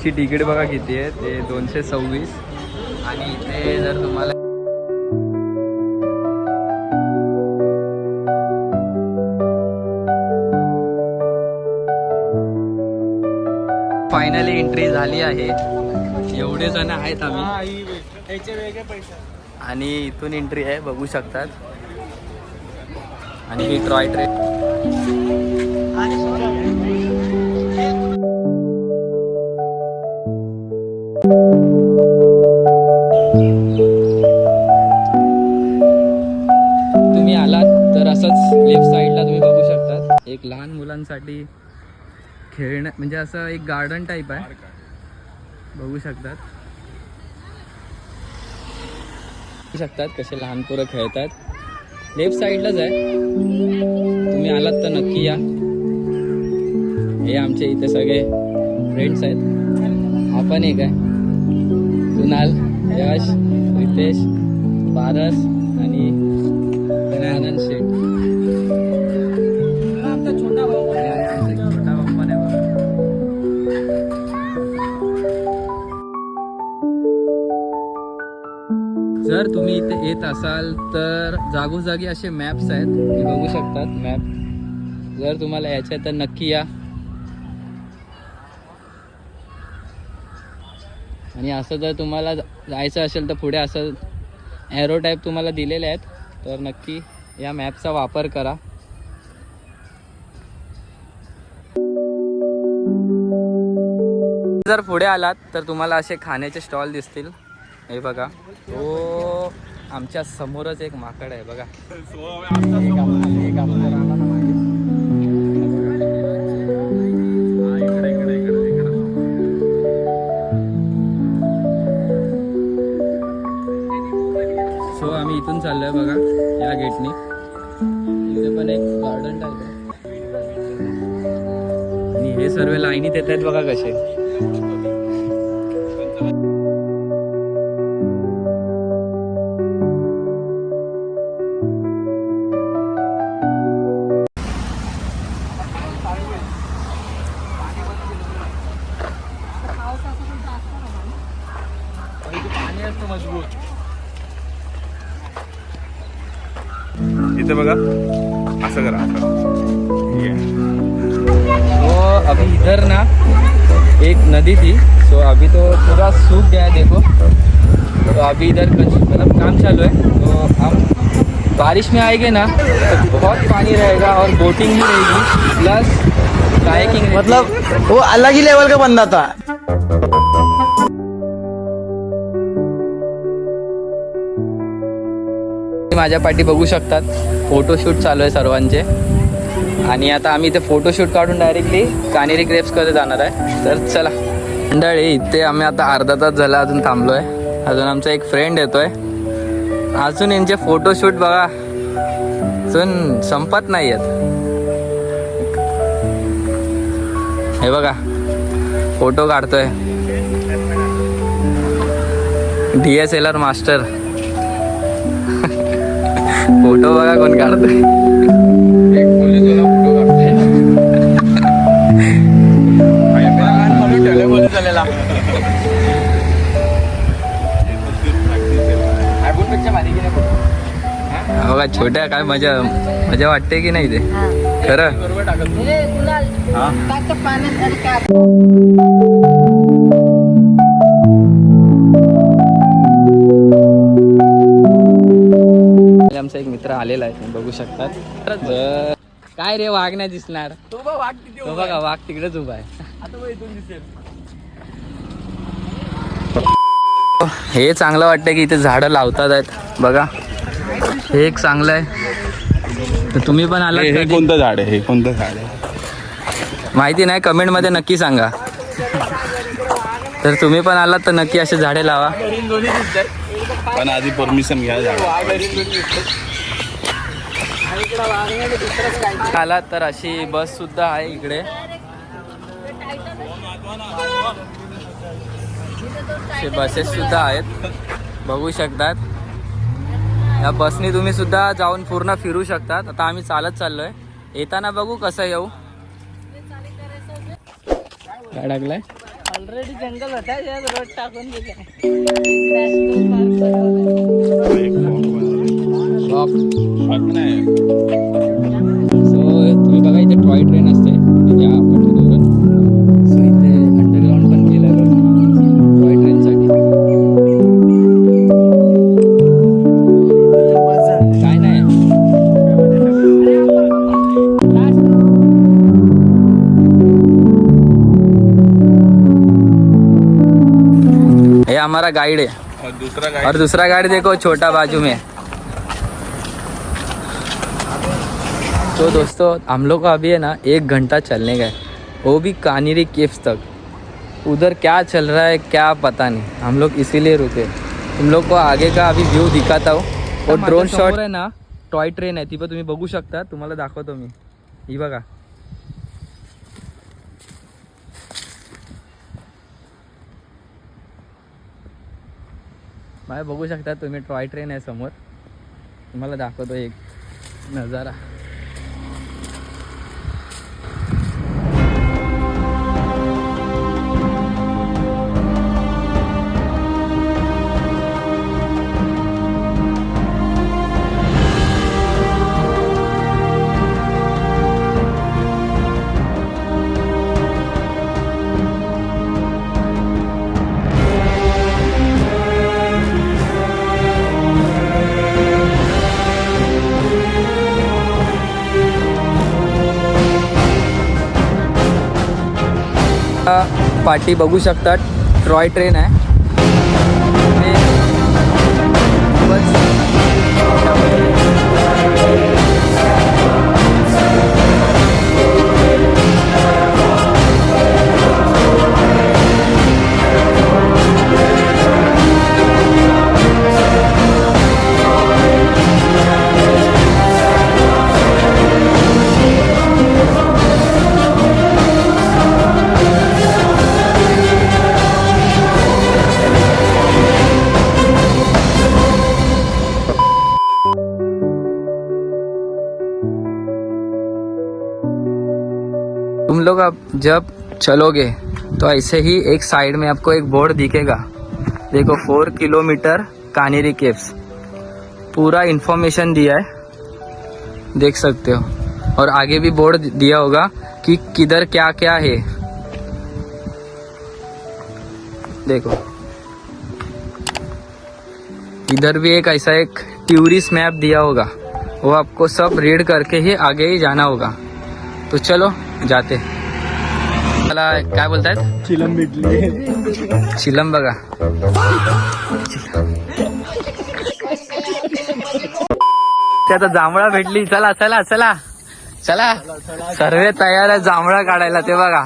यांची तिकीट बघा किती आहे, ते 226. आणि इथे जर तुम्हाला फायनली एंट्री झाली आहे. एवढे जण आहेत आम्ही आणि इथून एंट्री आहे बघू शकतात. आणि ही टॉय ट्रेन तुम्ही आलात तर असंच लेफ्ट साईडला तुम्ही बघू शकतात एक लहान मुलांसाठी खेळणं म्हणजे असं एक गार्डन टाईप आहे बघू शकतात. कसे लहान पोरं खेळतात. लेफ्ट साईडलाच आहे. तुम्ही आलात तर नक्की या. हे आमचे इथे सगळे फ्रेंड्स आहेत. आपण एक आहे कुणाल, यश, रितेश, पारस आणि आनंद शेठ. छोटा बप्पा नाही बघा. जर तुम्ही इथे येत असाल तर जागोजागी असे मॅप्स आहेत, तुम्ही बघू शकतात मॅप. जर तुम्हाला यायचं आहे तर नक्की या. आणि असं जर तुम्हाला जायचं असेल तर पुढे असं ॲरो टाईप तुम्हाला दिलेले आहेत, तर नक्की या मॅपचा वापर करा. जर पुढे आलात तर तुम्हाला असे खाण्याचे स्टॉल दिसतील. हे बघा, तो आमच्या समोरच एक माकड आहे बघा. सो आम्ही इथून चाललोय बघा या गेटनी. इथे पण एक गार्डन टाईप आहे आणि हे सर्व लाईनीत येत आहेत बघा कसे. इथे बघा असं करा असं. तो अभी इधर ना एक नदी थी, सो अभी तो पूरा सूख गया है देखो. तो अभी इधर मतलब काम चालू है. तो हम बारिश में आएंगे ना तो बहुत पानी रहेगा और बोटिंग भी रहेगी प्लस कायाकिंग. मतलब वो अलग ही लेवल का बंदा था. माझ्या पाठी बघू शकतात फोटोशूट चालू आहे सर्वांचे. आणि आता आम्ही इथे फोटोशूट काढून डायरेक्टली कानेरी ग्रेप्सकडे जाणार आहे. तर चला मंडळी, इथे आम्ही आता अर्धा तास झाला अजून थांबलो आहे. अजून आमचा एक फ्रेंड येतोय. अजून यांचे फोटोशूट बघा अजून संपत नाही आहेत. हे बघा फोटो काढतोय DSLR मास्टर. फोटो बघा कोण काढतोय. एक पोलीस फोटो काढतोय. बघा छोट्या काय मजा मजा वाटते की नाही ते खरं. आमचा एक मित्र आलेला आहे, तुम्ही बघू शकतात. काय रे वाघ नाही दिसणार. तो बघा वाघ तिकडेच उभा आहे. हे चांगलं वाटतं की इथे झाडं लावतात आहेत बघा. हे एक चांगलं आहे. तर तुम्ही पण आलात. हे कोणतं झाड आहे? हे कोणतं झाड आहे माहिती नाही, कमेंट मध्ये नक्की सांगा. तर तुम्ही पण आलात तर नक्की असे झाडे लावा. पण आधी परमिशन घ्या. आलात तर अशी बस सुद्धा आहे इकडे. बसेस सुद्धा आहेत बघू शकतात. या बसनी तुम्ही सुद्धा जाऊन पूर्ण फिरू शकतात. आता आम्ही चालत चाललोय. येताना बघू कसं येऊ. काय लागलाय ऑलरेडी जंगल होता यात रोड टाकून दिला सो तुम्ही बघा इथे टॉय ट्रेन असते या पट्टीवरून. सो इथे अंडरग्राऊंड पण केलं आहे टॉय ट्रेनसाठी. काय नाही ये हमारा गाइड है और दूसरा गाड़ी देखो छोटा बाजू में. तो दोस्तों हम लोग को अभी है ना 1 घंटा चलने का है, वो भी कानेरी केव्स तक. उधर क्या चल रहा है क्या पता नहीं, हम लोग इसीलिए रुके. तुम लोग को आगे का अभी व्यू दिखाता हूँ. और ड्रोन शॉट आहे ना, टॉय ट्रेन आहे ती पण तुम्ही बघू शकता. तुम्हाला दाखवतो मी. ही बघा माझ्या बघू शकता तुम्ही. टॉय ट्रेन आहे समोर. तुम्हाला दाखवतो एक नजारा. पाठी बघू शकता टॉय ट्रेन आहे. तुम लोग अब जब चलोगे तो ऐसे ही एक साइड में आपको एक बोर्ड दिखेगा. देखो 4 किलोमीटर कानेरी केव्स. पूरा इंफॉर्मेशन दिया है, देख सकते हो. और आगे भी बोर्ड दिया होगा कि किधर क्या क्या है. देखो इधर भी एक ऐसा एक टूरिस्ट मैप दिया होगा, वो आपको सब रीड करके ही आगे ही जाना होगा. तो चलो जाते. मला काय बोलतायत चिलम भेटली. चिलम बघा. आता जांभळा भेटली. चला चला चला चला. सर्व तयार आहे जांभळा काढायला. ते बघा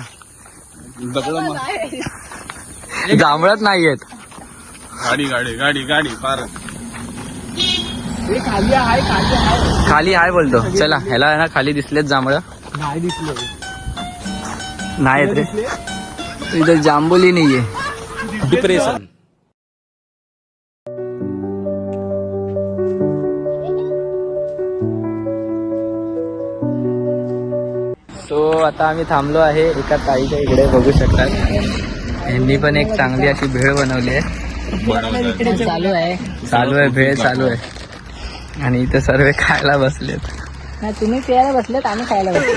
जांभळच नाहीयेत. गाडी गाडी गाडी गाडी पार खाली आहे बोलतो. चला ह्याला आहे ना खाली दिसलेत जांभळं. नाही दिसले. नाही रे इथं जांभुली नाहीये. डिप्रेशन. सो आता आम्ही थांबलो आहे एका ताईच्या इकडे. बघू शकतात यांनी पण एक चांगली अशी भेळ बनवली आहे. चालू आहे. चालू आहे भेळ चालू आहे. आणि इथे सर्व खायला बसलेत. तुम्ही प्यायला बसलेत आम्ही खायला बसलो.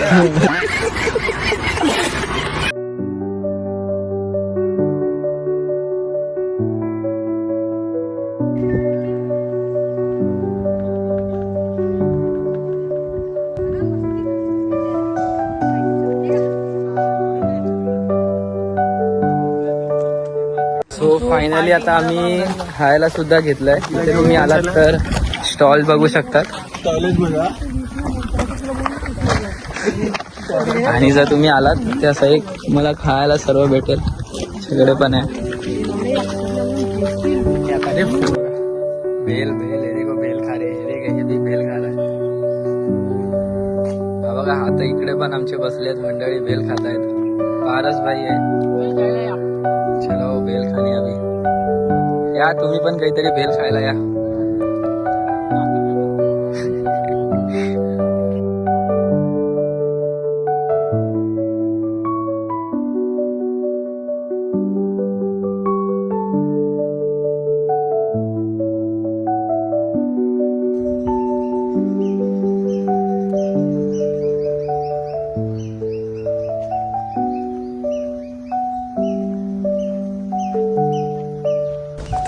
सो फायनली आता आम्ही खायला सुद्धा घेतलंय. इथे तुम्ही आलात तर स्टॉल बघू शकतात. आणि जर तुम्ही आलात तर असं एक मला खायला सर्व भेटेल. सगळे पण आहे. भेल भेल हे देखो भेल खा रे. हे देखो, ये भी भेल खा रहा है. हा बघा आता इकडे पण आमचे बसलेत मंडळी भेल खात आहेत. पारस भाई आहे. चलो भेल खाली अभी. या तुम्ही पण काहीतरी भेल खायला या.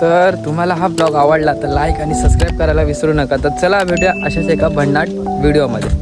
तर तुम्हाला हा ब्लॉग आवडला तर लाईक आणि सबस्क्राईब करायला विसरू नका. तर चला भेटूया अशाच एका भन्नाट व्हिडिओमध्ये.